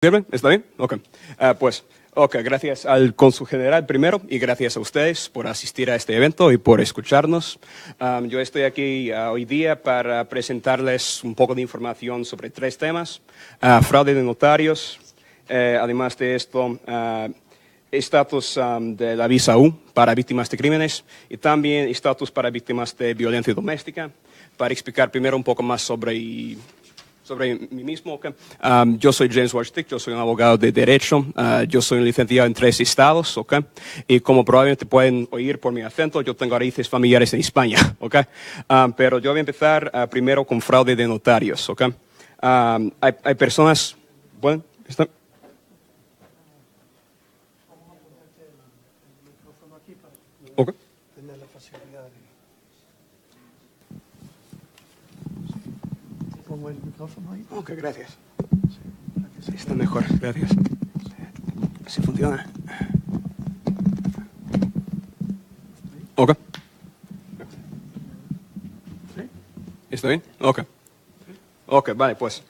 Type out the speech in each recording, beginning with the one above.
¿Sirve? ¿Está bien? Ok. Gracias al cónsul general primero y gracias a ustedes por asistir a este evento y por escucharnos. Yo estoy aquí hoy día para presentarles un poco de información sobre 3 temas. Fraude de notarios, además de esto, estatus de la visa U para víctimas de crímenes y también estatus para víctimas de violencia doméstica. Para explicar primero un poco más sobre mí mismo. Okay. Yo soy James Warstick, yo soy un abogado de derecho, yo soy un licenciado en 3 estados, okay. Y como probablemente pueden oír por mi acento, yo tengo raíces familiares en España, okay. Pero yo voy a empezar primero con fraude de notarios, okay. Hay personas, bueno, ¿está? Okay. Pongo el micrófono ahí. Ok, gracias. Sí, está mejor, gracias. ¿Sí funciona? Ok. ¿Está bien? Ok. Ok, vale, pues.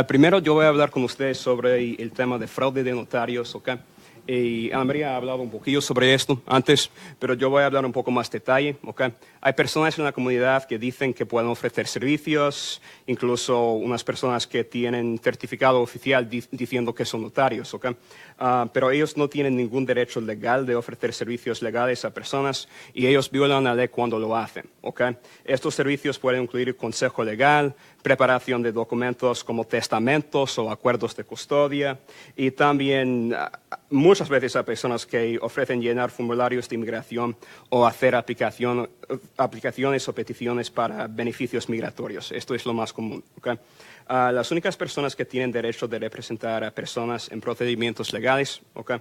Primero yo voy a hablar con ustedes sobre el tema de fraude de notarios, ok. Y Ana María ha hablado un poquillo sobre esto antes, pero yo voy a hablar un poco más detalle, ok. Hay personas en la comunidad que dicen que pueden ofrecer servicios, incluso unas personas que tienen certificado oficial diciendo que son notarios, ok. Pero ellos no tienen ningún derecho legal de ofrecer servicios legales a personas y ellos violan la ley cuando lo hacen, ok. Estos servicios pueden incluir consejo legal, preparación de documentos como testamentos o acuerdos de custodia y también muchas veces hay personas que ofrecen llenar formularios de inmigración o hacer aplicaciones o peticiones para beneficios migratorios. Esto es lo más común, ¿okay? Las únicas personas que tienen derecho de representar a personas en procedimientos legales, ¿okay?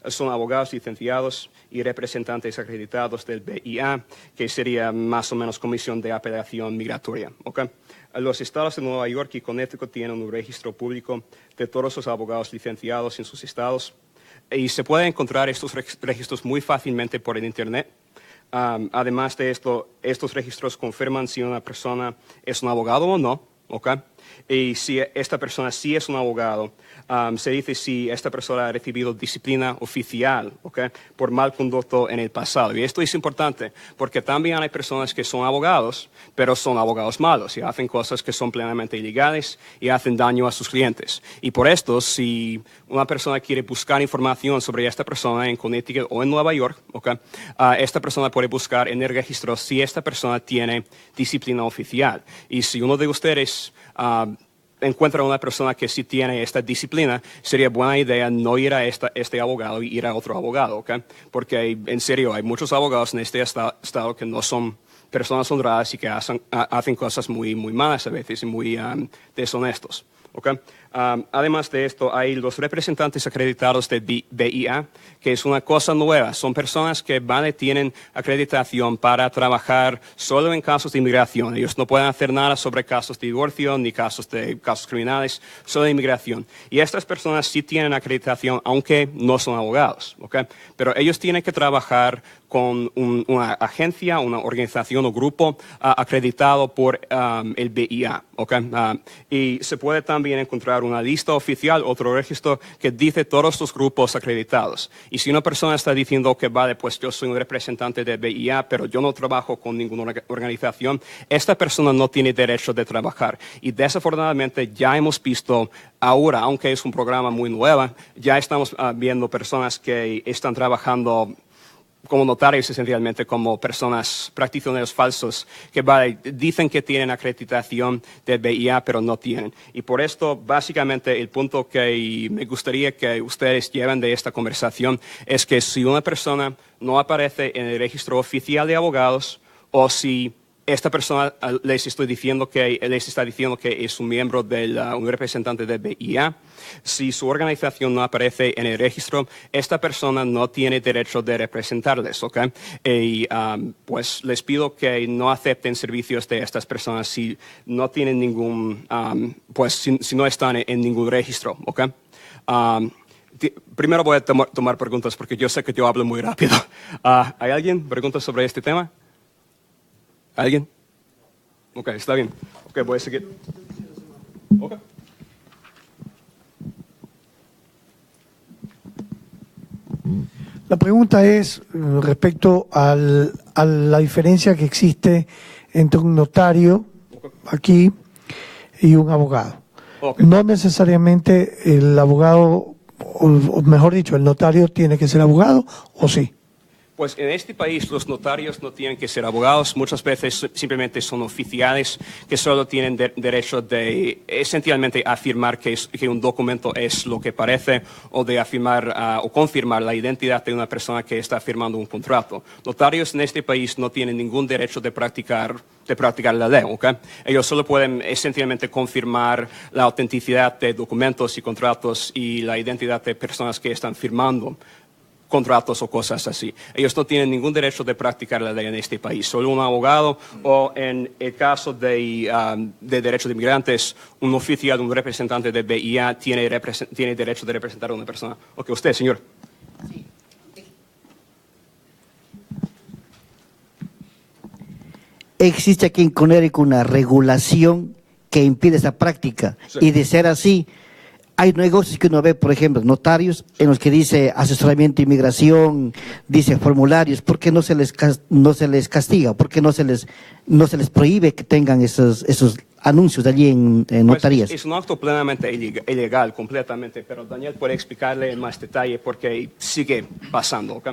Son abogados licenciados y representantes acreditados del BIA, que sería más o menos Comisión de Apelación Migratoria, ¿okay? Los estados de Nueva York y Connecticut tienen un registro público de todos los abogados licenciados en sus estados y se pueden encontrar estos registros muy fácilmente por el Internet. Además de esto, estos registros confirman si una persona es un abogado o no, ¿ok? Y si esta persona sí es un abogado, se dice si esta persona ha recibido disciplina oficial, ¿ok? Por mal conducto en el pasado. Y esto es importante porque también hay personas que son abogados, pero son abogados malos y hacen cosas que son plenamente ilegales y hacen daño a sus clientes. Y por esto, si una persona quiere buscar información sobre esta persona en Connecticut o en Nueva York, ¿ok? Esta persona puede buscar en el registro si esta persona tiene disciplina oficial. Y si uno de ustedes encuentra una persona que sí tiene esta disciplina, sería buena idea no ir a este abogado y ir a otro abogado, ¿ok? Porque en serio hay muchos abogados en este estado que no son personas honradas y que hacen cosas muy, muy malas a veces y muy deshonestos, ¿ok? Además de esto, hay los representantes acreditados de BIA, que es una cosa nueva. Son personas que tienen acreditación para trabajar solo en casos de inmigración. Ellos no pueden hacer nada sobre casos de divorcio ni casos criminales, solo de inmigración. Y estas personas sí tienen acreditación, aunque no son abogados, ¿ok? Pero ellos tienen que trabajar con una agencia, una organización o grupo acreditado por el BIA, ¿ok? Y se puede también encontrar una lista oficial, otro registro que dice todos los grupos acreditados. Y si una persona está diciendo que vale, pues yo soy un representante de BIA, pero yo no trabajo con ninguna organización, esta persona no tiene derecho de trabajar. Y desafortunadamente ya hemos visto ahora, aunque es un programa muy nuevo, ya estamos viendo personas que están trabajando como notarios esencialmente, como personas, practitioneros falsos, que dicen que tienen acreditación del BIA, pero no tienen. Y por esto, básicamente, el punto que me gustaría que ustedes lleven de esta conversación es que si una persona no aparece en el registro oficial de abogados, o si esta persona les está diciendo que es un miembro un representante del BIA, si su organización no aparece en el registro, esta persona no tiene derecho de representarles, ¿ok? Y pues les pido que no acepten servicios de estas personas si no tienen si no están en ningún registro, ¿ok? Primero voy a tomar preguntas porque yo sé que yo hablo muy rápido. ¿Hay alguien preguntas sobre este tema? ¿Alguien? Ok, está bien. Ok, voy a seguir. Okay. La pregunta es respecto a la diferencia que existe entre un notario aquí y un abogado. Okay. No necesariamente el abogado, o mejor dicho, el notario tiene que ser abogado, ¿o sí? Pues en este país los notarios no tienen que ser abogados, muchas veces simplemente son oficiales que solo tienen derecho de esencialmente afirmar que un documento es lo que parece o de afirmar o confirmar la identidad de una persona que está firmando un contrato. Notarios en este país no tienen ningún derecho de practicar la ley, ¿ok? Ellos solo pueden esencialmente confirmar la autenticidad de documentos y contratos y la identidad de personas que están firmando contratos o cosas así. Ellos no tienen ningún derecho de practicar la ley en este país. Solo un abogado o, en el caso de derecho de inmigrantes, un oficial, un representante de BIA tiene derecho de representar a una persona. Ok, usted, señor. Existe aquí en Connecticut una regulación que impide esa práctica. Sí. Y de ser así, hay negocios que uno ve, por ejemplo, notarios, en los que dice asesoramiento de inmigración, dice formularios. ¿Por qué no se les castiga? ¿Por qué no se les prohíbe que tengan esos anuncios allí en notarías? Pues es un acto plenamente ilegal, completamente, pero Daniel puede explicarle en más detalle por qué sigue pasando, ¿ok?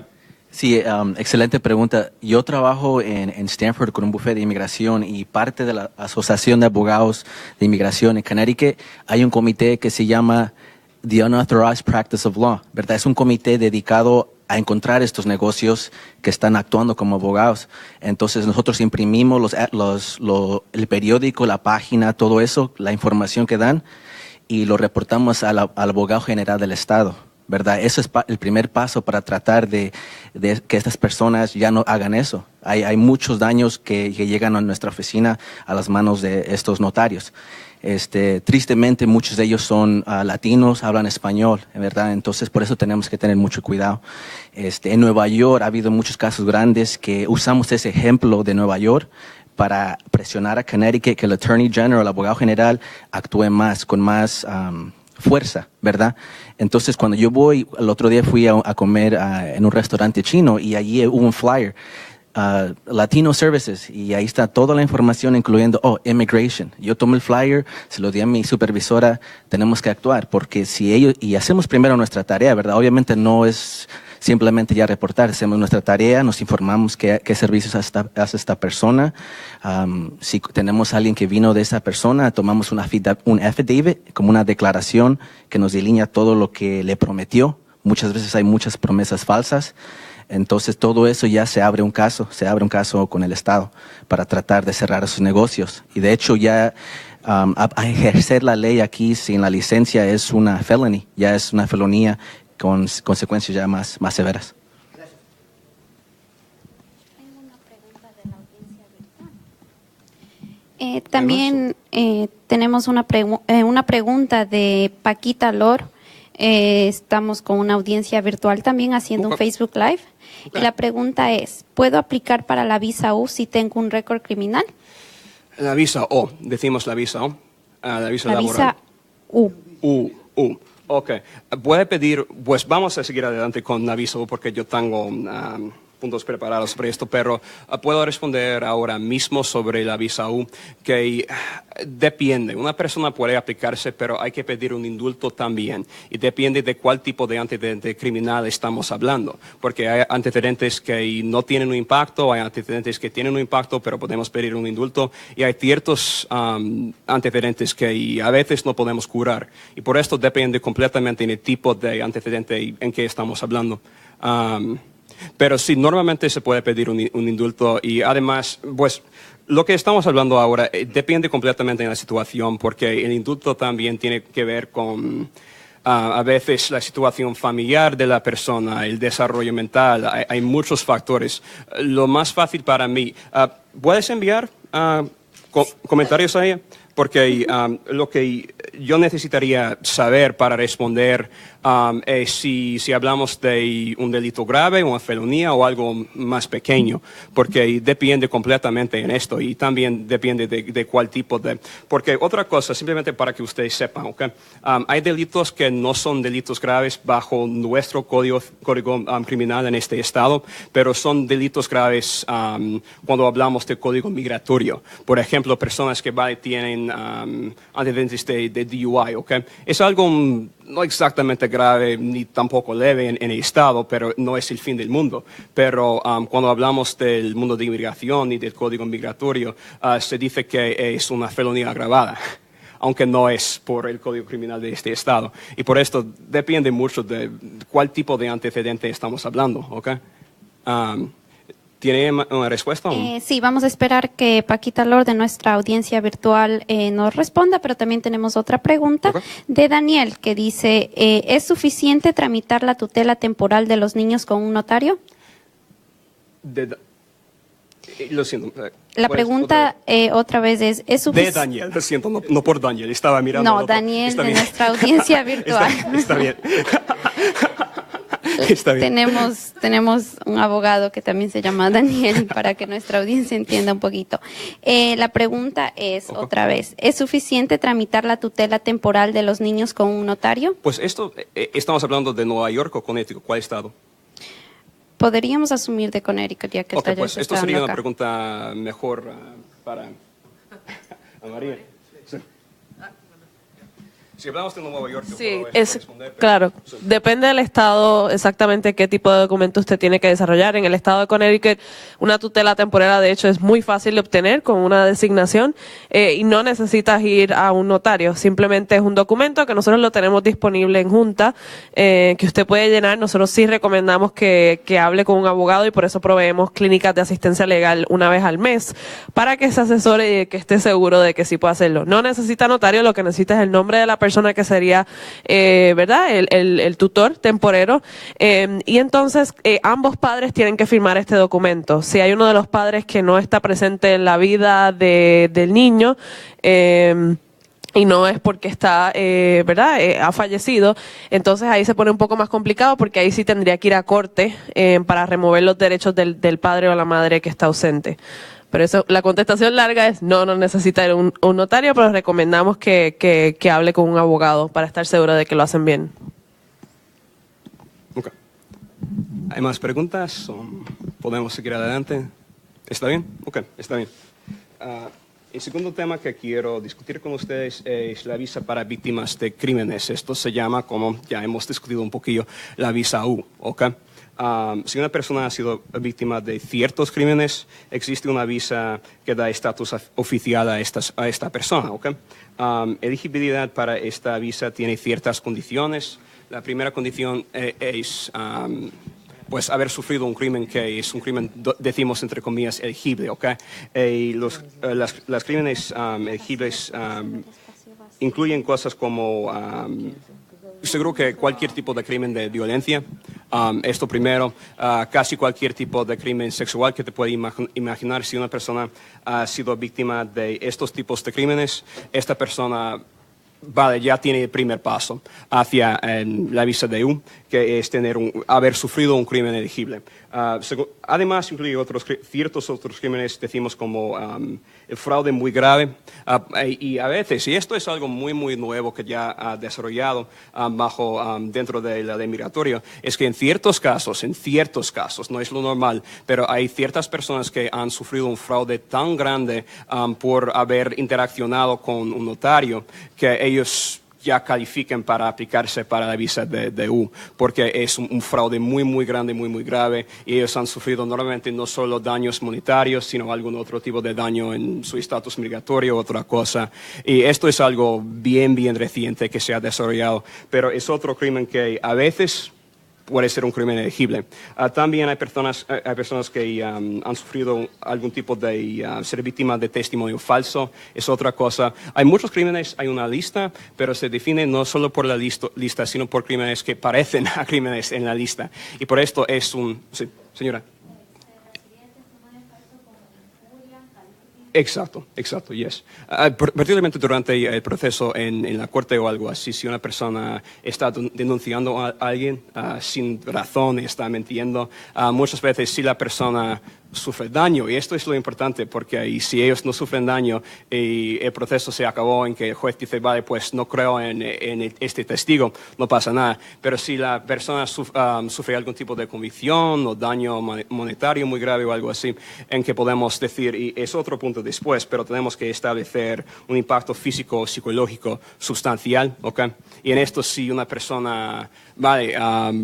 Sí, excelente pregunta. Yo trabajo en Stanford con un bufete de inmigración y parte de la Asociación de Abogados de Inmigración en Connecticut hay un comité que se llama The Unauthorized Practice of Law, ¿verdad? Es un comité dedicado a encontrar estos negocios que están actuando como abogados. Entonces nosotros imprimimos el periódico, la página, todo eso, la información que dan y lo reportamos al abogado general del estado, ¿verdad? Eso es el primer paso para tratar de que estas personas ya no hagan eso. Hay muchos daños que llegan a nuestra oficina a las manos de estos notarios. Tristemente muchos de ellos son latinos, hablan español, ¿verdad? Entonces por eso tenemos que tener mucho cuidado. En Nueva York ha habido muchos casos grandes que usamos ese ejemplo de Nueva York para presionar a Connecticut que el Attorney General, el abogado general, actúe más, con más fuerza, ¿verdad? Entonces, cuando yo el otro día fui a comer en un restaurante chino y allí hubo un flyer, Latino Services, y ahí está toda la información, incluyendo, immigration. Yo tomé el flyer, se lo di a mi supervisora, tenemos que actuar, porque y hacemos primero nuestra tarea, ¿verdad? Obviamente no es simplemente ya reportar, hacemos nuestra tarea, nos informamos qué servicios hace esta persona. Si tenemos a alguien que vino de esa persona, tomamos un affidavit, como una declaración que nos delinea todo lo que le prometió. Muchas veces hay muchas promesas falsas. Entonces todo eso ya se abre un caso con el Estado para tratar de cerrar esos negocios. Y de hecho ya a ejercer la ley aquí sin la licencia es una felony, ya es una felonía con consecuencias ya más severas. Gracias. Tengo una pregunta de la audiencia virtual. También tenemos una pregunta de Paquita Lor. Estamos con una audiencia virtual también haciendo un Facebook Live. Y la pregunta es, ¿puedo aplicar para la visa U si tengo un récord criminal? La visa O, decimos la visa O. La visa laboral. Visa U. U. Ok. Puede pedir, pues vamos a seguir adelante con la visa U porque yo tengo puntos preparados sobre esto, pero puedo responder ahora mismo sobre la visa U, que depende. Una persona puede aplicarse, pero hay que pedir un indulto también. Y depende de cuál tipo de antecedente criminal estamos hablando. Porque hay antecedentes que no tienen un impacto, hay antecedentes que tienen un impacto, pero podemos pedir un indulto. Y hay ciertos antecedentes que a veces no podemos curar. Y por esto depende completamente del tipo de antecedente en que estamos hablando. Pero sí, normalmente se puede pedir un indulto y además, pues, lo que estamos hablando ahora depende completamente de la situación porque el indulto también tiene que ver con a veces la situación familiar de la persona, el desarrollo mental, hay muchos factores. Lo más fácil para mí, ¿puedes enviar comentarios a ella? Porque lo que yo necesitaría saber para responder es si hablamos de un delito grave, una felonía o algo más pequeño, porque depende completamente en esto y también depende de cuál tipo de... Porque otra cosa, simplemente para que ustedes sepan, ¿ok? Hay delitos que no son delitos graves bajo nuestro código criminal en este estado, pero son delitos graves cuando hablamos de código migratorio. Por ejemplo, personas que tienen antecedentes de DUI, ¿ok? Es algo no exactamente grave ni tampoco leve en el estado, pero no es el fin del mundo. Pero cuando hablamos del mundo de inmigración y del código migratorio, se dice que es una felonía agravada, aunque no es por el código criminal de este estado. Y por esto depende mucho de cuál tipo de antecedente estamos hablando, ¿ok? ¿Tiene una respuesta? Sí, vamos a esperar que Paquita Lord de nuestra audiencia virtual nos responda, pero también tenemos otra pregunta de Daniel que dice, ¿es suficiente tramitar la tutela temporal de los niños con un notario? Lo siento. La pregunta otra vez ¿es suficiente? De Daniel, lo siento, no por Daniel, estaba mirando. No, Daniel de nuestra audiencia virtual. Está bien. Está bien. Tenemos un abogado que también se llama Daniel para que nuestra audiencia entienda un poquito. La pregunta es otra vez, ¿es suficiente tramitar la tutela temporal de los niños con un notario? Pues estamos hablando de Nueva York o Connecticut, ¿cuál estado? Podríamos asumir de Connecticut, ya que el taller pues se esto está sería dando una acá. pregunta mejor para María. Sí. Si hablamos de Nueva York, yo Sí, puedo responder, pero- claro. Sí. Depende del estado exactamente qué tipo de documento usted tiene que desarrollar. En el estado de Connecticut, una tutela temporera, de hecho, es muy fácil de obtener con una designación y no necesitas ir a un notario. Simplemente es un documento que nosotros lo tenemos disponible en junta, que usted puede llenar. Nosotros sí recomendamos que hable con un abogado y por eso proveemos clínicas de asistencia legal una vez al mes para que se asesore y que esté seguro de que sí puede hacerlo. No necesita notario, lo que necesita es el nombre de la persona que sería, ¿verdad? El tutor temporero. Y entonces ambos padres tienen que firmar este documento. Si hay uno de los padres que no está presente en la vida del niño, y no es porque está, ¿verdad? Ha fallecido, entonces ahí se pone un poco más complicado porque ahí sí tendría que ir a corte para remover los derechos del padre o la madre que está ausente. Pero eso, la contestación larga es no necesita ir un notario, pero recomendamos que hable con un abogado para estar seguro de que lo hacen bien. Ok. ¿Hay más preguntas? ¿O podemos seguir adelante? ¿Está bien? Ok, está bien. El segundo tema que quiero discutir con ustedes es la visa para víctimas de crímenes. Esto se llama, como ya hemos discutido un poquillo, la visa U, ¿ok? Si una persona ha sido víctima de ciertos crímenes, existe una visa que da estatus oficial a esta persona, ¿ok? Elegibilidad para esta visa tiene ciertas condiciones. La primera condición es pues haber sufrido un crimen que es un crimen, decimos entre comillas, elegible, ¿ok? Las crímenes elegibles incluyen cosas como, seguro que cualquier tipo de crimen de violencia, esto primero, casi cualquier tipo de crimen sexual que te puedes imaginar. Si una persona ha sido víctima de estos tipos de crímenes, esta persona... Vale, ya tiene el primer paso hacia la visa de U, que es haber sufrido un crimen elegible. Además, incluye ciertos otros crímenes, decimos como el fraude muy grave, y a veces, y esto es algo muy nuevo que ya ha desarrollado dentro de la ley migratoria, es que en ciertos casos, no es lo normal, pero hay ciertas personas que han sufrido un fraude tan grande por haber interaccionado con un notario que ellos ya califiquen para aplicarse para la visa de U, porque es un fraude muy grande, muy grave, y ellos han sufrido normalmente no solo daños monetarios, sino algún otro tipo de daño en su estatus migratorio, otra cosa. Y esto es algo bien reciente que se ha desarrollado, pero es otro crimen que a veces puede ser un crimen elegible. También hay personas que han sufrido algún tipo de ser víctimas de testimonio falso, es otra cosa. Hay muchos crímenes, hay una lista, pero se define no solo por la lista, sino por crímenes que parecen a crímenes en la lista. Y por esto es un... Sí, señora. Exacto, yes. Particularmente durante el proceso en la corte o algo así, si una persona está denunciando a alguien sin razón, está mintiendo, muchas veces si la persona sufre daño, y esto es lo importante, porque si ellos no sufren daño y el proceso se acabó en que el juez dice, vale, pues no creo en este testigo, no pasa nada. Pero si la persona sufre algún tipo de convicción o daño monetario muy grave o algo así, en que podemos decir, y es otro punto después, pero tenemos que establecer un impacto físico o psicológico sustancial, ¿ok? Y en esto si una persona, vale,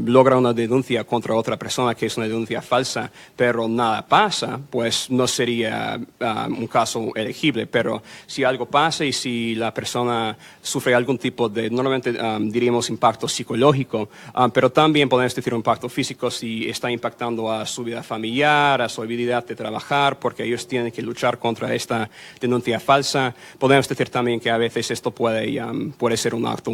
logra una denuncia contra otra persona que es una denuncia falsa, pero nada pasa, pues no sería un caso elegible. Pero si algo pasa y si la persona sufre algún tipo de, normalmente diríamos impacto psicológico, pero también podemos decir un impacto físico si está impactando a su vida familiar, a su habilidad de trabajar, porque ellos tienen que luchar contra esta denuncia falsa. Podemos decir también que a veces esto puede ser un acto,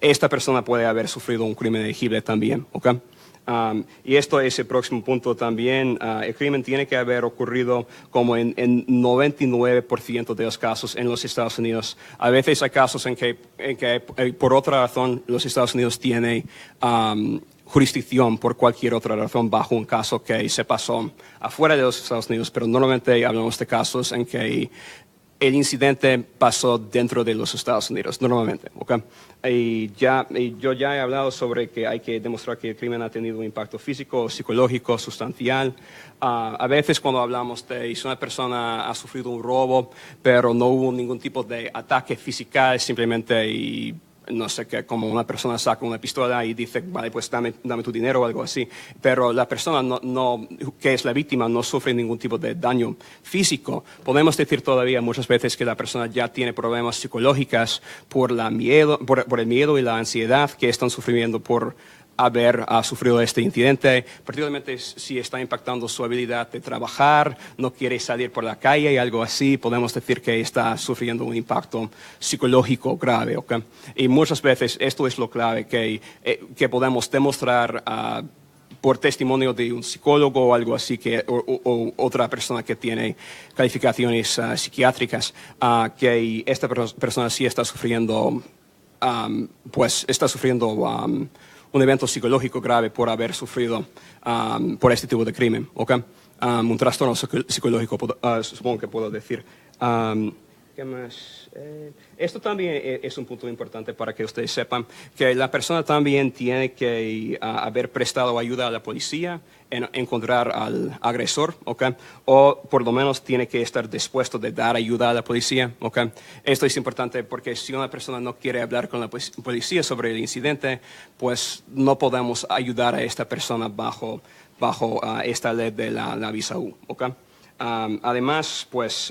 esta persona puede haber sufrido un crimen elegible también, ¿ok? Y esto es el próximo punto también. El crimen tiene que haber ocurrido como en 99% de los casos en los Estados Unidos. A veces hay casos en que por otra razón los Estados Unidos tienen jurisdicción por cualquier otra razón bajo un caso que se pasó afuera de los Estados Unidos, pero normalmente hablamos de casos en que el incidente pasó dentro de los Estados Unidos, normalmente, ¿ok? Y yo ya he hablado sobre que hay que demostrar que el crimen ha tenido un impacto físico, psicológico, sustancial. A veces cuando hablamos de si una persona ha sufrido un robo, pero no hubo ningún tipo de ataque físico, simplemente no sé, que como una persona saca una pistola y dice, vale, pues dame tu dinero o algo así, pero la persona que es la víctima no sufre ningún tipo de daño físico. Podemos decir todavía muchas veces que la persona ya tiene problemas psicológicos por el miedo y la ansiedad que están sufriendo por haber sufrido este incidente, particularmente si está impactando su habilidad de trabajar, no quiere salir por la calle y algo así, podemos decir que está sufriendo un impacto psicológico grave, ¿ok? Y muchas veces esto es lo clave que podemos demostrar por testimonio de un psicólogo o algo así, o otra persona que tiene calificaciones psiquiátricas, que esta persona sí está sufriendo, un evento psicológico grave por haber sufrido por este tipo de crimen, ¿ok? Un trastorno psicológico, supongo que puedo decir. ¿Qué más? Esto también es un punto importante para que ustedes sepan que la persona también tiene que haber prestado ayuda a la policía en encontrar al agresor, ¿ok? O por lo menos tiene que estar dispuesto de dar ayuda a la policía, ¿ok? Esto es importante porque si una persona no quiere hablar con la policía sobre el incidente, pues no podemos ayudar a esta persona bajo esta ley de la visa U, ¿ok? Además, pues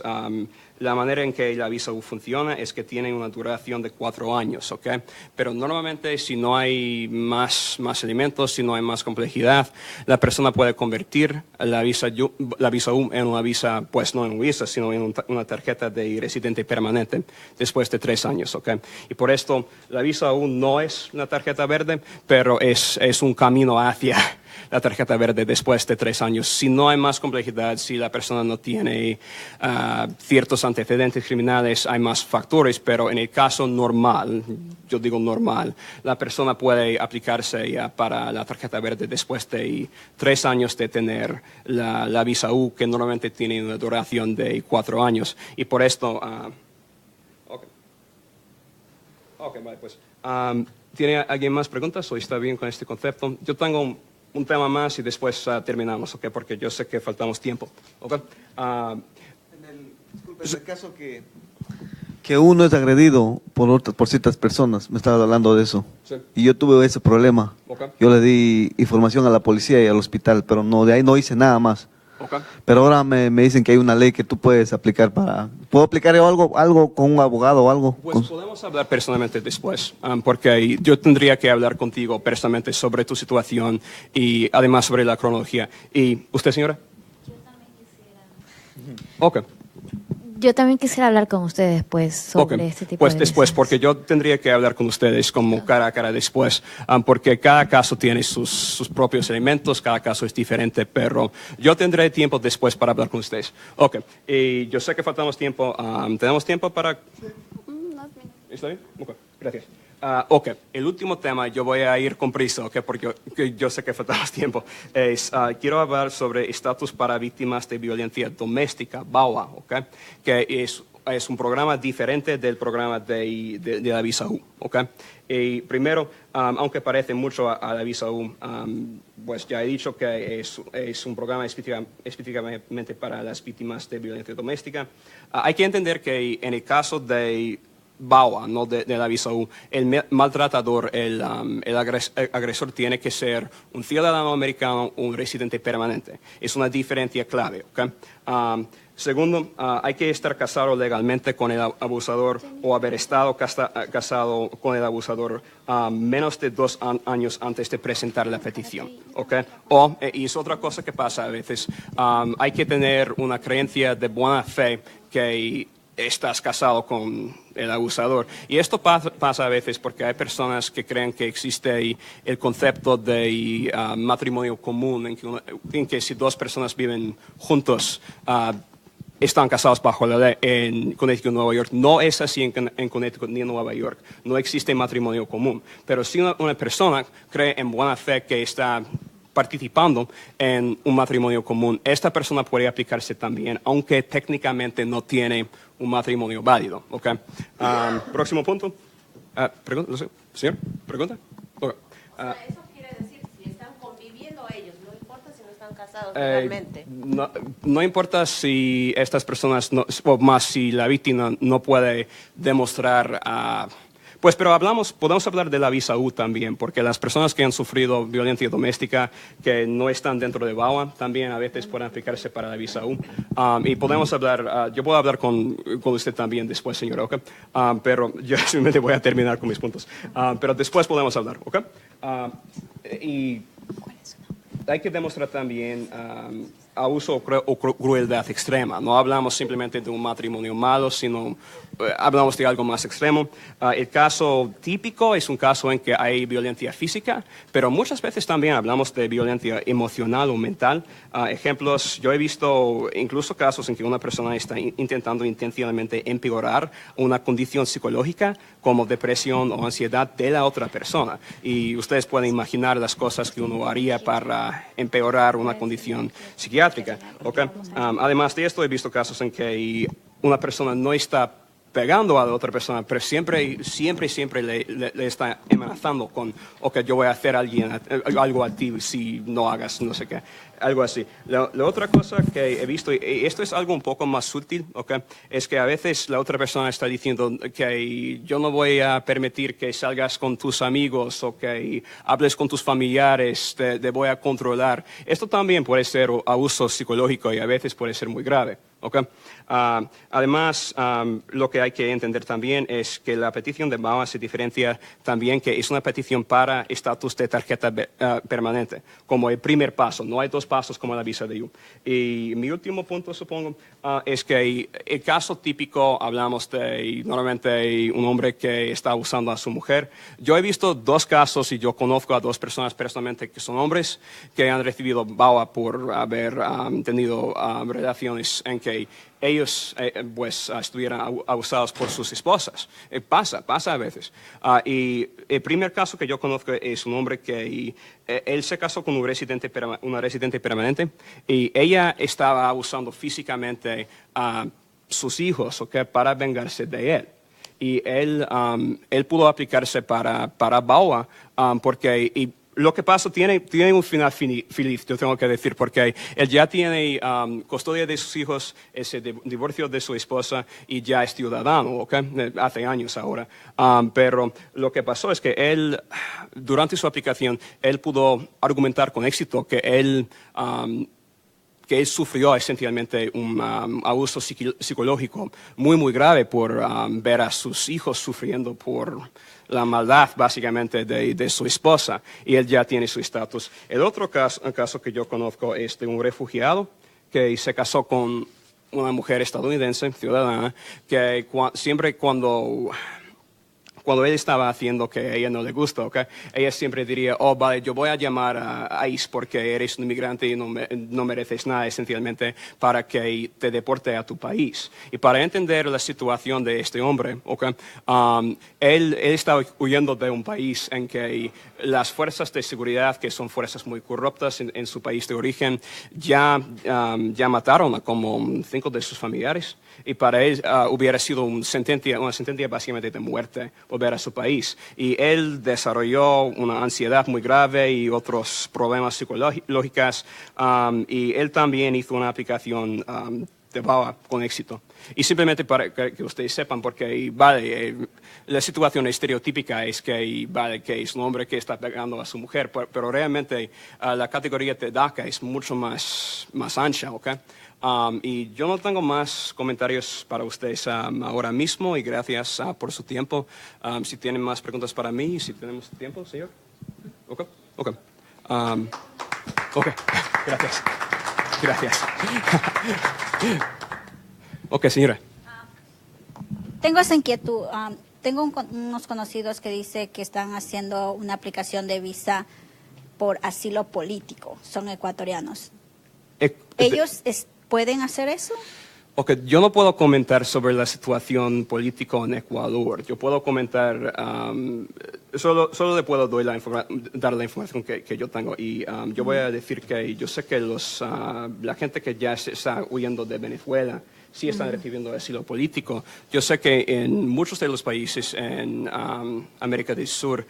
la manera en que la visa U funciona es que tiene una duración de 4 años, ¿ok? Pero normalmente si no hay más elementos, si no hay más complejidad, la persona puede convertir la visa U en una visa, pues no en una visa, sino en una tarjeta de residente permanente después de 3 años, ¿ok? Y por esto la visa U no es una tarjeta verde, pero es un camino hacia la tarjeta verde después de 3 años. Si no hay más complejidad, si la persona no tiene ciertos antecedentes criminales, hay más factores, pero en el caso normal, yo digo normal, la persona puede aplicarse para la tarjeta verde después de 3 años de tener la visa U, que normalmente tiene una duración de 4 años. Y por esto... Ok, vale, pues. ¿Tiene alguien más preguntas o está bien con este concepto? Yo tengo un tema más y después terminamos, ¿ok? Porque yo sé que faltamos tiempo, ¿ok? Disculpe, en el caso que uno es agredido por ciertas personas, me estaba hablando de eso, Sí. y yo tuve ese problema. Ok. Yo le di información a la policía y al hospital, pero de ahí no hice nada más. Ok. Pero ahora me dicen que hay una ley que tú puedes aplicar ¿Puedo aplicar yo algo con un abogado o algo? Pues podemos hablar personalmente después, porque yo tendría que hablar contigo personalmente sobre tu situación y además sobre la cronología. ¿Y usted, señora? Yo también quisiera. Ok. Yo también quisiera hablar con ustedes después sobre Ok, este tipo pues de después, violencias. porque yo tendría que hablar con ustedes como cara a cara después, porque cada caso tiene sus propios elementos, cada caso es diferente, pero yo tendré tiempo después para hablar con ustedes. Ok, y yo sé que faltamos tiempo, ¿tenemos tiempo para...? ¿Está bien? Ok, gracias. Ok, el último tema, yo voy a ir con prisa, okay, porque yo sé que faltamos tiempo. Quiero hablar sobre estatus para víctimas de violencia doméstica, BAWA, okay, que es un programa diferente del programa de la visa U. Okay. Y primero, aunque parece mucho a la visa U, pues ya he dicho que es un programa específicamente para las víctimas de violencia doméstica. Hay que entender que en el caso de BAWA, no de la visa U, el maltratador, el agresor tiene que ser un ciudadano americano o un residente permanente. Es una diferencia clave. ¿Okay? Segundo, hay que estar casado legalmente con el abusador o haber estado casado con el abusador menos de 2 años antes de presentar la petición. ¿Okay? Y es otra cosa que pasa a veces, hay que tener una creencia de buena fe que estás casado con el abusador. Y esto pasa a veces porque hay personas que creen que existe el concepto de matrimonio común, en que si 2 personas viven juntos, están casados bajo la ley en Connecticut y Nueva York. No es así en Connecticut ni en Nueva York. No existe matrimonio común. Pero si una persona cree en buena fe que está participando en un matrimonio común, esta persona puede aplicarse también, aunque técnicamente no tiene un matrimonio válido. Okay. Próximo punto. Pregunta, no sé, señor, pregunta. Okay. Eso quiere decir si están conviviendo ellos, no importa si no están casados legalmente. No importa si estas personas, o más si la víctima no puede demostrar. Pues, pero podemos hablar de la visa U también, porque las personas que han sufrido violencia doméstica, que no están dentro de BAWA, también a veces pueden aplicarse para la visa U. Y podemos hablar, yo puedo hablar con usted también después, señora, ¿ok? Pero yo simplemente voy a terminar con mis puntos. Pero después podemos hablar, ¿ok? Y hay que demostrar también abuso o crueldad extrema. No hablamos simplemente de un matrimonio malo, sino hablamos de algo más extremo. El caso típico es un caso en que hay violencia física, pero muchas veces también hablamos de violencia emocional o mental. Ejemplos, yo he visto incluso casos en que una persona está intentando intencionalmente empeorar una condición psicológica como depresión o ansiedad de la otra persona. Y ustedes pueden imaginar las cosas que uno haría para empeorar una condición psiquiátrica. ¿Okay? Además de esto, he visto casos en que una persona no está pegando a la otra persona, pero siempre le está amenazando con, ok, yo voy a hacer algo a ti si no hagas no sé qué, algo así. La otra cosa que he visto, y esto es algo un poco más sutil, okay, es que a veces la otra persona está diciendo que yo no voy a permitir que salgas con tus amigos o que hables con tus familiares, te voy a controlar. Esto también puede ser abuso psicológico y a veces puede ser muy grave. Okay. Además, lo que hay que entender también es que la petición de BAWA se diferencia también que es una petición para estatus de tarjeta permanente, como el primer paso. No hay 2 pasos como la visa de U. Y mi último punto, supongo, es que el caso típico, hablamos de normalmente un hombre que está abusando a su mujer. Yo he visto 2 casos y yo conozco a 2 personas personalmente que son hombres que han recibido BAWA por haber tenido relaciones en que ellos pues estuvieran abusados por sus esposas. Pasa a veces. Y el primer caso que yo conozco es un hombre que él se casó con una residente permanente y ella estaba abusando físicamente a sus hijos, ¿okay? Para vengarse de él. Y él pudo aplicarse para BAWA porque lo que pasa tiene un final feliz, yo tengo que decir, porque él ya tiene custodia de sus hijos, ese divorcio de su esposa y ya es ciudadano, ¿okay? Hace años ahora. Pero lo que pasó es que él, durante su aplicación, él pudo argumentar con éxito que él sufrió esencialmente un abuso psicológico muy, muy grave por ver a sus hijos sufriendo por la maldad, básicamente, de su esposa. Y él ya tiene su estatus. El otro caso que yo conozco es de un refugiado que se casó con una mujer estadounidense, ciudadana, que siempre cuando él estaba haciendo que a ella no le gusta, ¿okay? Ella siempre diría, oh, vale, yo voy a llamar a ICE porque eres un inmigrante y no mereces nada, esencialmente, para que te deporte a tu país. Y para entender la situación de este hombre, ¿okay? Él estaba huyendo de un país en que las fuerzas de seguridad, que son fuerzas muy corruptas en su país de origen, ya mataron a como 5 de sus familiares. Y para él hubiera sido una sentencia básicamente de muerte volver a su país. Y él desarrolló una ansiedad muy grave y otros problemas psicológicos. Y él también hizo una aplicación de VAWA con éxito. Y simplemente para que ustedes sepan, porque vale, la situación estereotípica es que, vale, que es un hombre que está pegando a su mujer, pero realmente la categoría de DACA es mucho más ancha, ¿ok? Y yo no tengo más comentarios para ustedes ahora mismo y gracias por su tiempo. Si tienen más preguntas para mí, si tenemos tiempo, señor. Ok. Gracias. Ok, señora. Tengo esa inquietud. Tengo unos conocidos que dicen que están haciendo una aplicación de visa por asilo político. Son ecuatorianos. ¿Ellos pueden hacer eso? Ok, yo no puedo comentar sobre la situación política en Ecuador. Yo puedo comentar, solo le puedo dar la información que yo tengo. Y yo voy a decir que yo sé que la gente que ya se está huyendo de Venezuela sí están recibiendo asilo político. Yo sé que en muchos de los países en América del Sur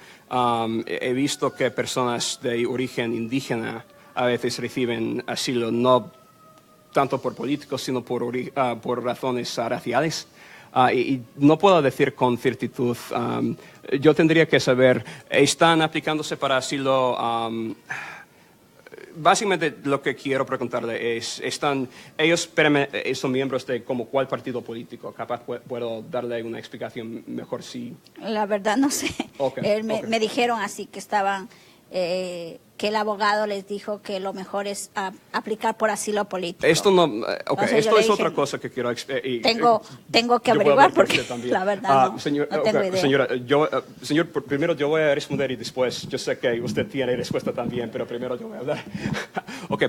he visto que personas de origen indígena a veces reciben asilo, no tanto por políticos, sino por razones raciales. Y no puedo decir con certitud. Yo tendría que saber, ¿están aplicándose para asilo? Básicamente lo que quiero preguntarle es, ellos son miembros de como cuál partido político? Capaz puedo darle una explicación mejor si... La verdad no sé. Me dijeron así que estaban... que el abogado les dijo que lo mejor es aplicar por asilo político. Esto no, esto es dije, otra cosa que quiero tengo que averiguar porque la verdad no tengo idea. Señor, primero yo voy a responder y después yo sé que usted tiene respuesta también, pero primero yo voy a hablar.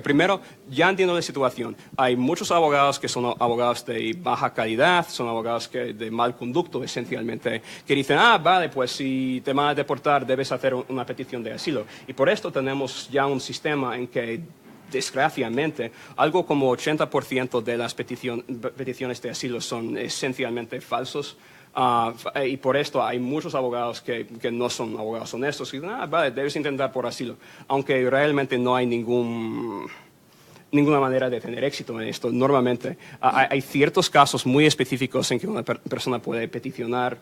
Primero, ya entiendo la situación. Hay muchos abogados que son abogados de baja calidad, son abogados de mal conducto, esencialmente, que dicen, vale, pues si te van a deportar debes hacer una petición de asilo. Y por esto tenemos ya un sistema en que, desgraciadamente, algo como 80% de las peticiones de asilo son esencialmente falsos. Y por esto hay muchos abogados que no son abogados honestos y dicen, vale, debes intentar por asilo, aunque realmente no hay ninguna manera de tener éxito en esto. Normalmente hay ciertos casos muy específicos en que una persona puede peticionar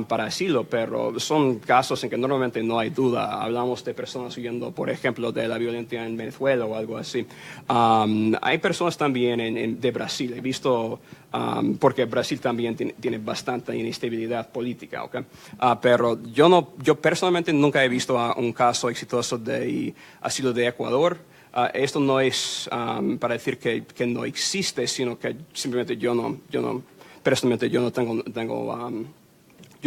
para asilo, pero son casos en que normalmente no hay duda. Hablamos de personas huyendo, por ejemplo, de la violencia en Venezuela o algo así. Hay personas también de Brasil. He visto, porque Brasil también tiene bastante inestabilidad política, ¿okay? Pero yo personalmente nunca he visto un caso exitoso de asilo de Ecuador. Esto no es para decir que no existe, sino que simplemente personalmente yo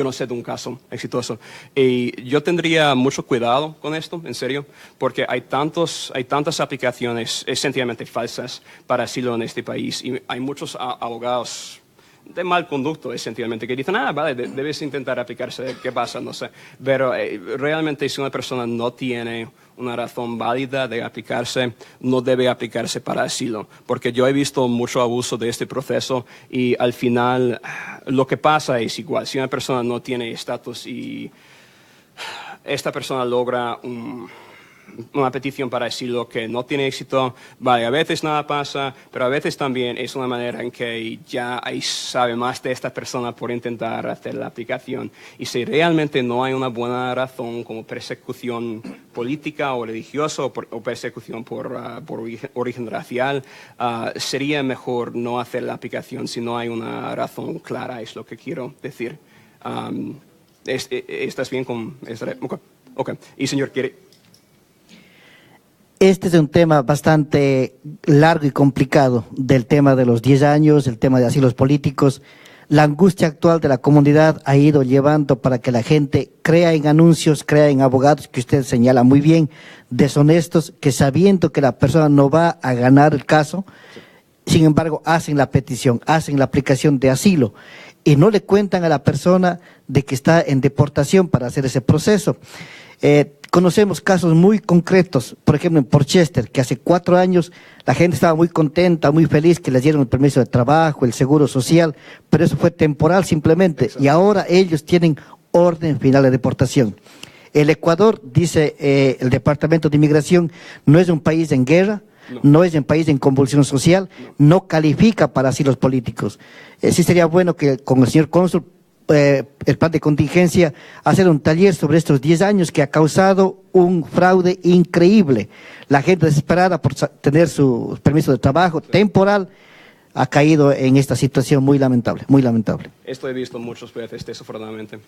no sé de un caso exitoso. Y yo tendría mucho cuidado con esto, en serio, porque hay tantas aplicaciones esencialmente falsas para asilo en este país y hay muchos abogados de mal conducto, esencialmente, que dicen, vale, debes intentar aplicarse, ¿qué pasa? No sé. Pero realmente si una persona no tiene una razón válida de aplicarse, no debe aplicarse para asilo, porque yo he visto mucho abuso de este proceso y al final lo que pasa es igual. Si una persona no tiene estatus y esta persona logra una petición para asilo que no tiene éxito, vale, a veces nada pasa, pero a veces también es una manera en que ya sabe más de esta persona por intentar hacer la aplicación. Y si realmente no hay una buena razón como persecución política o religiosa o persecución por origen racial, sería mejor no hacer la aplicación si no hay una razón clara, es lo que quiero decir. ¿Estás bien con esta? Ok. Y señor, ¿quiere...? Este es un tema bastante largo y complicado, del tema de los 10 años, el tema de asilos políticos. La angustia actual de la comunidad ha ido llevando para que la gente crea en anuncios, crea en abogados, que usted señala muy bien, deshonestos, que sabiendo que la persona no va a ganar el caso, sin embargo hacen la petición, hacen la aplicación de asilo y no le cuentan a la persona de que está en deportación para hacer ese proceso. Conocemos casos muy concretos, por ejemplo en Portchester, que hace 4 años la gente estaba muy contenta, muy feliz que les dieron el permiso de trabajo, el seguro social, pero eso fue temporal simplemente. Exacto. Y ahora ellos tienen orden final de deportación. El Ecuador, dice el Departamento de Inmigración, no es un país en guerra, no es un país en convulsión social, no califica para asilos políticos. Sí sería bueno que con el señor cónsul, el plan de contingencia, hacer un taller sobre estos 10 años que ha causado un fraude increíble. La gente desesperada por tener su permiso de trabajo temporal ha caído en esta situación muy lamentable, muy lamentable. Esto he visto muchas veces, desafortunadamente.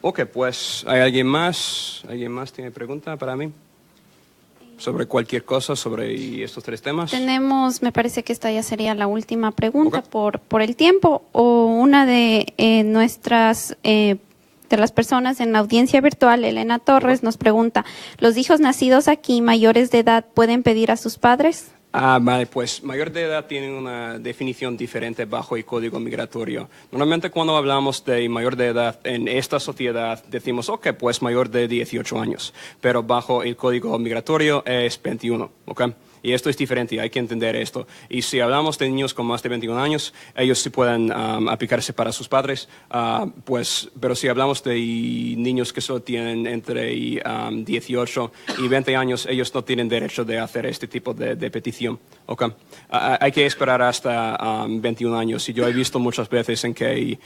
Ok, pues, ¿hay alguien más? ¿Alguien más tiene pregunta para mí? Sobre cualquier cosa, sobre estos 3 temas. Tenemos, me parece que esta ya sería la última pregunta por el tiempo, o una de nuestras, de las personas en la audiencia virtual, Elena Torres, nos pregunta, ¿los hijos nacidos aquí, mayores de edad, pueden pedir a sus padres? Vale, pues mayor de edad tiene una definición diferente bajo el Código Migratorio. Normalmente cuando hablamos de mayor de edad en esta sociedad decimos, ok, pues mayor de 18 años, pero bajo el Código Migratorio es 21, ok. Y esto es diferente, hay que entender esto. Y si hablamos de niños con más de 21 años, ellos sí pueden aplicarse para sus padres, pero si hablamos de niños que solo tienen entre 18 y 20 años, ellos no tienen derecho de hacer este tipo de petición. Okay. Hay que esperar hasta 21 años. Y yo he visto muchas veces en que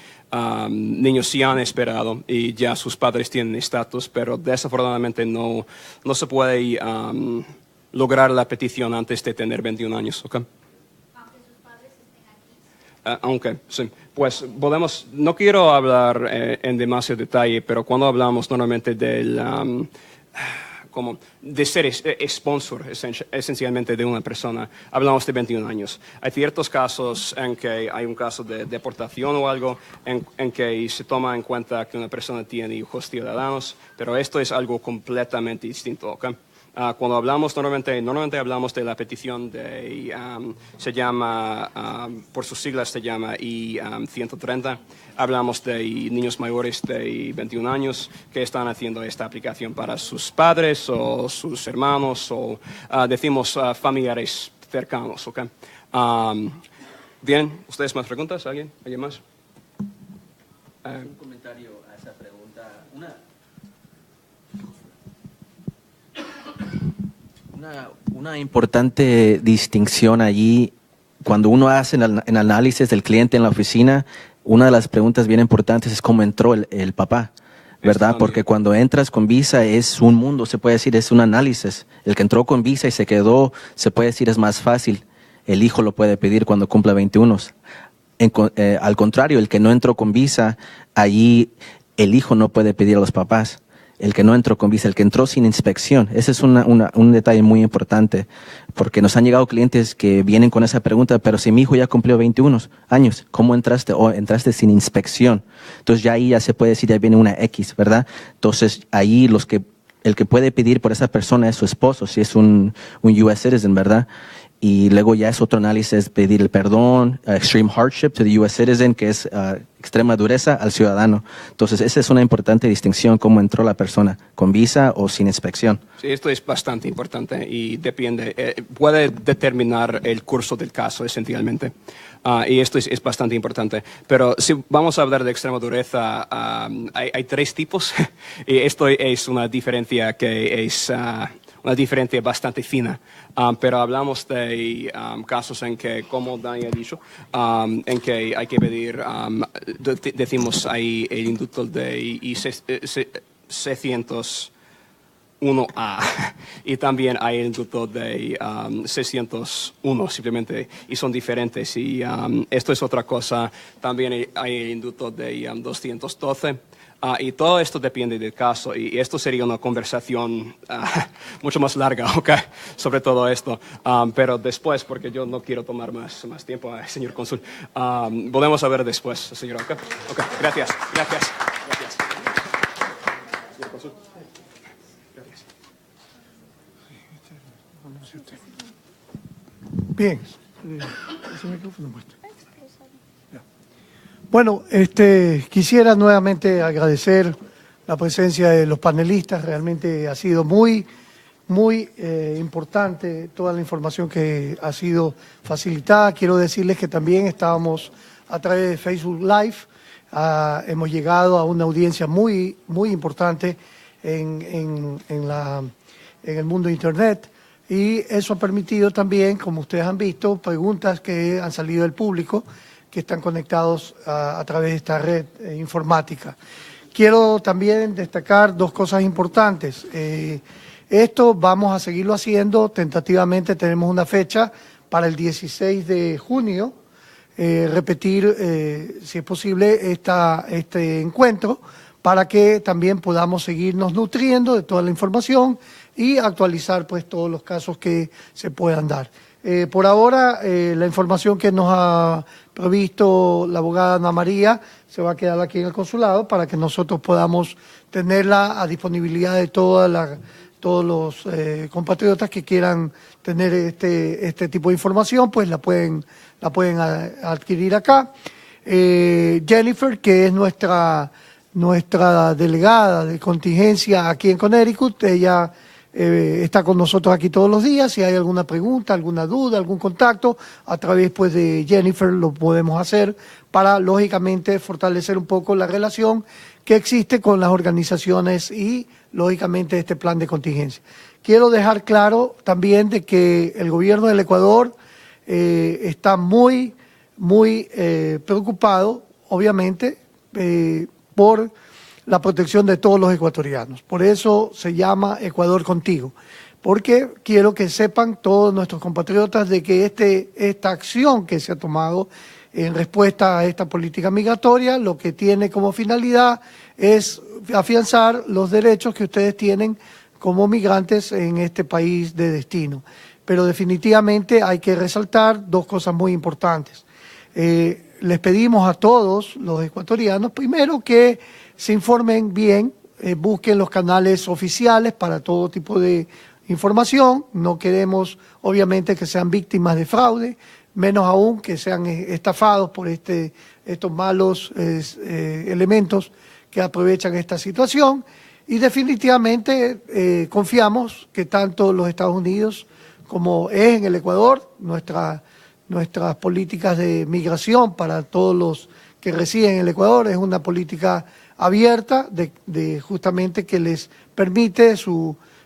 niños sí han esperado y ya sus padres tienen estatus, pero desafortunadamente no se puede lograr la petición antes de tener 21 años, ¿ok? Aunque sus padres estén aquí. Aunque, sí. Pues podemos, no quiero hablar en demasiado detalle, pero cuando hablamos normalmente del, como de ser sponsor esencialmente de una persona, hablamos de 21 años. Hay ciertos casos en que hay un caso de deportación o algo en que se toma en cuenta que una persona tiene hijos ciudadanos, pero esto es algo completamente distinto, ¿ok? Cuando hablamos, normalmente hablamos de la petición de, se llama, por sus siglas se llama I-130. Hablamos de niños mayores de 21 años que están haciendo esta aplicación para sus padres o sus hermanos o decimos familiares cercanos, ¿ok? Bien, ¿ustedes más preguntas? ¿Alguien más? Un comentario a esa pregunta. Una importante distinción allí, cuando uno hace el análisis del cliente en la oficina, una de las preguntas bien importantes es cómo entró el papá, ¿verdad? Porque cuando entras con visa es un mundo, se puede decir, es un análisis. El que entró con visa y se quedó, se puede decir, es más fácil. El hijo lo puede pedir cuando cumpla 21. Al contrario, el que no entró con visa, allí el hijo no puede pedir a los papás. El que no entró con visa, el que entró sin inspección. Ese es un detalle muy importante, porque nos han llegado clientes que vienen con esa pregunta, pero si mi hijo ya cumplió 21 años, ¿cómo entraste? O entraste sin inspección. Entonces ya ahí ya se puede decir, ya viene una X, ¿verdad? Entonces ahí el que puede pedir por esa persona es su esposo, si es un US citizen, ¿verdad? Y luego ya es otro análisis, pedir el perdón, extreme hardship to the US citizen, que es extrema dureza al ciudadano. Entonces, esa es una importante distinción, cómo entró la persona, con visa o sin inspección. Sí, esto es bastante importante y depende, puede determinar el curso del caso, esencialmente. Y esto es bastante importante. Pero si vamos a hablar de extrema dureza, hay 3 tipos. Y esto es una diferencia que es una diferencia bastante fina. Pero hablamos de casos en que, como Dani ha dicho, en que hay que pedir, decimos ahí el indulto de I-601A y también hay el indulto de 601 simplemente, y son diferentes. Y esto es otra cosa. También hay el indulto de 212. Y todo esto depende del caso, y esto sería una conversación mucho más larga, ¿ok? Sobre todo esto. Pero después, porque yo no quiero tomar más tiempo, señor cónsul, volvemos a ver después, señor, ¿ok? Ok, gracias. Señor cónsul. Gracias. Bien. Ese micrófono muestra. Bueno, quisiera nuevamente agradecer la presencia de los panelistas. Realmente ha sido muy importante toda la información que ha sido facilitada. Quiero decirles que también estábamos a través de Facebook Live. Hemos llegado a una audiencia muy importante en el mundo de Internet. Y eso ha permitido también, como ustedes han visto, preguntas que han salido del público, que están conectados a través de esta red informática. Quiero también destacar dos cosas importantes. Esto vamos a seguirlo haciendo, tentativamente tenemos una fecha para el 16 de junio, repetir, si es posible, este encuentro, para que también podamos seguirnos nutriendo de toda la información y actualizar pues todos los casos que se puedan dar. Por ahora, la información que nos ha provisto la abogada Ana María se va a quedar aquí en el consulado para que nosotros podamos tenerla a disponibilidad de todos los compatriotas que quieran tener este tipo de información, pues la pueden adquirir acá. Jennifer, que es nuestra delegada de contingencia aquí en Connecticut, ella está con nosotros aquí todos los días. Si hay alguna pregunta, alguna duda, algún contacto, a través pues de Jennifer lo podemos hacer para, lógicamente, fortalecer un poco la relación que existe con las organizaciones y, lógicamente, este plan de contingencia. Quiero dejar claro también de que el gobierno del Ecuador está muy preocupado, obviamente, por la protección de todos los ecuatorianos. Por eso se llama Ecuador Contigo, porque quiero que sepan todos nuestros compatriotas de que esta acción que se ha tomado en respuesta a esta política migratoria, lo que tiene como finalidad es afianzar los derechos que ustedes tienen como migrantes en este país de destino. Pero definitivamente hay que resaltar dos cosas muy importantes. Les pedimos a todos los ecuatorianos, primero, que se informen bien, busquen los canales oficiales para todo tipo de información. No queremos, obviamente, que sean víctimas de fraude, menos aún que sean estafados por estos malos elementos que aprovechan esta situación. Y definitivamente confiamos que tanto los Estados Unidos como es en el Ecuador, nuestras políticas de migración para todos los que residen en el Ecuador es una política abierta de justamente que les permite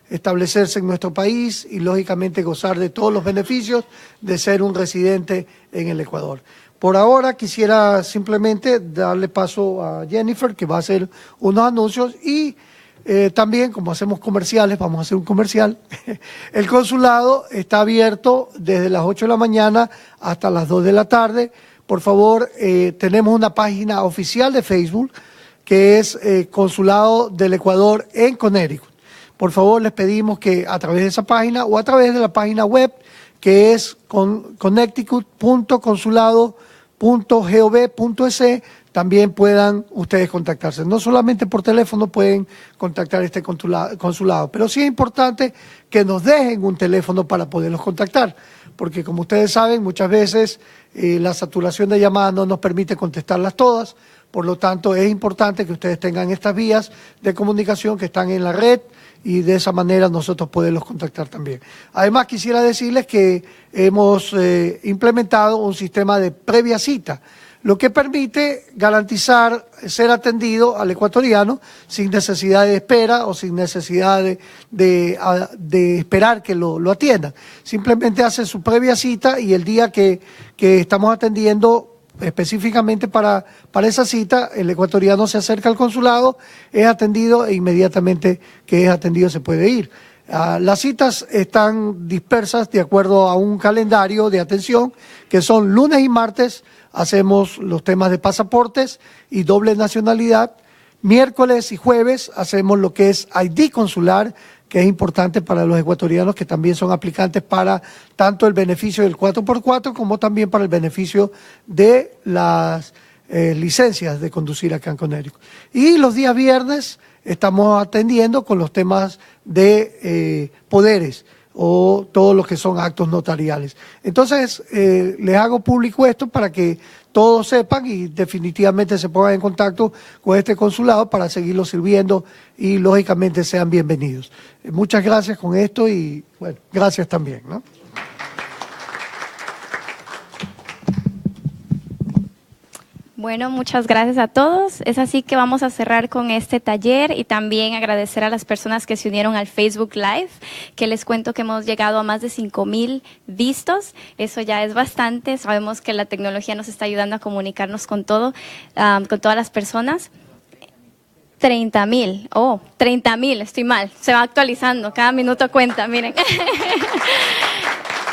establecerse en nuestro país y lógicamente gozar de todos los beneficios de ser un residente en el Ecuador. Por ahora quisiera simplemente darle paso a Jennifer, que va a hacer unos anuncios, y también, como hacemos comerciales, vamos a hacer un comercial. El consulado está abierto desde las 8 de la mañana hasta las 2 de la tarde. Por favor, tenemos una página oficial de Facebook que es Consulado del Ecuador en Connecticut. Por favor, les pedimos que a través de esa página o a través de la página web, que es connecticut.consulado.gov.es, también puedan ustedes contactarse. No solamente por teléfono pueden contactar este consulado, pero sí es importante que nos dejen un teléfono para poderlos contactar, porque como ustedes saben, muchas veces la saturación de llamadas no nos permite contestarlas todas. Por lo tanto, es importante que ustedes tengan estas vías de comunicación que están en la red y de esa manera nosotros poderlos contactar también. Además, quisiera decirles que hemos implementado un sistema de previa cita, lo que permite garantizar ser atendido al ecuatoriano sin necesidad de espera o sin necesidad de esperar que lo atiendan. Simplemente hace su previa cita y el día que estamos atendiendo específicamente para esa cita, el ecuatoriano se acerca al consulado, es atendido e inmediatamente que es atendido se puede ir. Las citas están dispersas de acuerdo a un calendario de atención que son lunes y martes. Hacemos los temas de pasaportes y doble nacionalidad. miércoles y jueves hacemos lo que es ID consular, que es importante para los ecuatorianos que también son aplicantes para tanto el beneficio del 4x4 como también para el beneficio de las licencias de conducir acá en Connecticut. Y los días viernes estamos atendiendo con los temas de poderes o todo lo que son actos notariales. Entonces, les hago público esto para que todos sepan y definitivamente se pongan en contacto con este consulado para seguirlo sirviendo y lógicamente sean bienvenidos. Muchas gracias con esto y bueno, gracias también, ¿no? Bueno, muchas gracias a todos. Es así que vamos a cerrar con este taller y también agradecer a las personas que se unieron al Facebook Live, que les cuento que hemos llegado a más de 5,000 vistos. Eso ya es bastante. Sabemos que la tecnología nos está ayudando a comunicarnos con todas las personas. 30,000. Oh, 30,000, estoy mal. Se va actualizando, cada minuto cuenta, miren.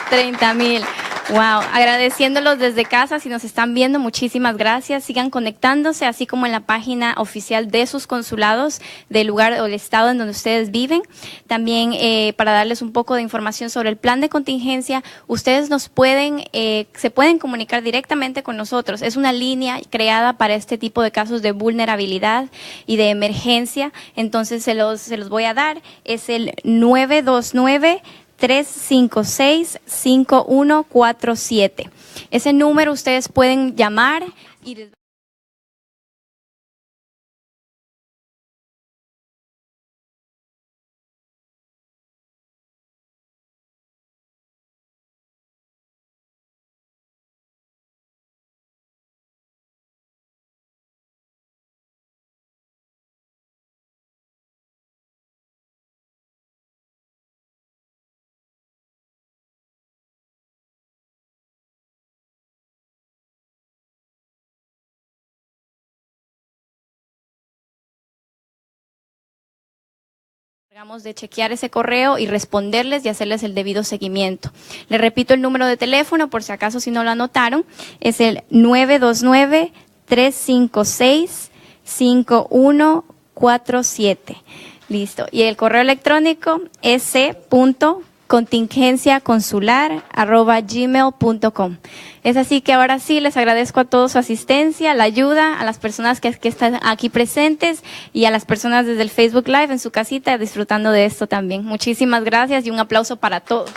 30,000. Wow, agradeciéndolos desde casa, si nos están viendo, muchísimas gracias. Sigan conectándose, así como en la página oficial de sus consulados, del lugar o el estado en donde ustedes viven. También para darles un poco de información sobre el plan de contingencia, ustedes se pueden comunicar directamente con nosotros. Es una línea creada para este tipo de casos de vulnerabilidad y de emergencia. Entonces se los voy a dar. Es el 929-356-5147. Ese número ustedes pueden llamar y les de chequear ese correo y responderles y hacerles el debido seguimiento. Les repito el número de teléfono por si acaso si no lo anotaron, es el 929-356-5147. Listo. Y el correo electrónico es c.contingenciaconsular@gmail.com. Es así que ahora sí les agradezco a todos su asistencia, la ayuda, a las personas que están aquí presentes y a las personas desde el Facebook Live en su casita disfrutando de esto también. Muchísimas gracias y un aplauso para todos.